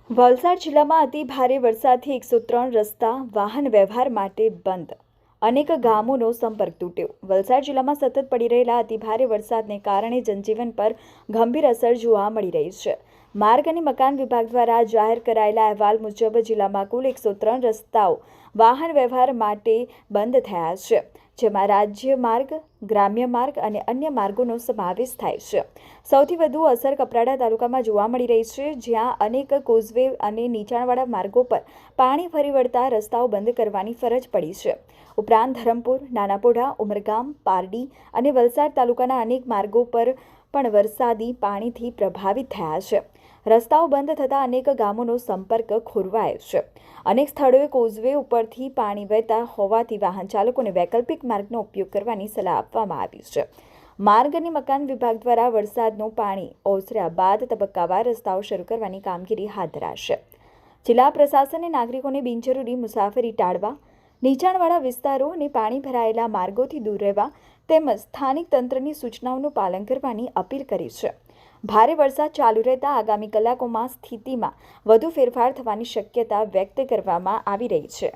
વલસાડ જિલ્લામાં અતિ ભારે વરસાદથી 103 રસ્તા વાહન વ્યવહાર માટે બંધ. અનેક ગામોનો સંપર્ક તૂટ્યો. વલસાડ જિલ્લામાં સતત પડી રહેલા અતિ ભારે વરસાદને કારણે જનજીવન પર ગંભીર અસર જોવા મળી રહી છે. માર્ગ અને મકાન વિભાગ દ્વારા જાહેર કરાયેલા અહેવાલ મુજબ જિલ્લામાં કુલ 103 રસ્તાઓ વાહન વ્યવહાર માટે બંધ થયા છે, જેમાં રાજ્ય માર્ગ, ગ્રામ્ય માર્ગ અને અન્ય માર્ગોનો સમાવેશ થાય છે. સૌથી વધુ અસર કપરાડા તાલુકામાં જોવા મળી રહી છે, જ્યાં અનેક કોઝવે અને નીચાણવાળા માર્ગો પર પાણી ફરી વળતા રસ્તાઓ બંધ કરવાની ફરજ પડી છે. ઉપરાંત ધરમપુર, નાનાપોઢા, ઉમરગામ, પારડી અને વલસાડ તાલુકાના અનેક માર્ગો પર પણ વરસાદી પાણીથી પ્રભાવિત થયા છે. રસ્તાઓ બંધ થતાં અનેક ગામોનો સંપર્ક ખોરવાયો છે. અનેક સ્થળોએ કોઝવે ઉપરથી પાણી વહેતા હોવાથી વાહન ચાલકોને વૈકલ્પિક માર્ગનો ઉપયોગ કરવાની સલાહ આપવામાં આવી છે. માર્ગ અને મકાન વિભાગ દ્વારા વરસાદનું પાણી ઓસર્યા બાદ તબક્કાવાર રસ્તાઓ શરૂ કરવાની કામગીરી હાથ ધરાશે. જિલ્લા પ્રશાસને નાગરિકોને બિનજરૂરી મુસાફરી ટાળવા, નીચાણવાળા વિસ્તારો અને પાણી ભરાયેલા માર્ગોથી દૂર રહેવા તેમજ સ્થાનિક તંત્રની સૂચનાઓનું પાલન કરવાની અપીલ કરી છે. ભારે વરસાદ ચાલુ રહેતા આગામી કલાકોમાં સ્થિતિમાં વધુ ફેરફાર થવાની શક્યતા વ્યક્ત કરવામાં આવી રહી છે.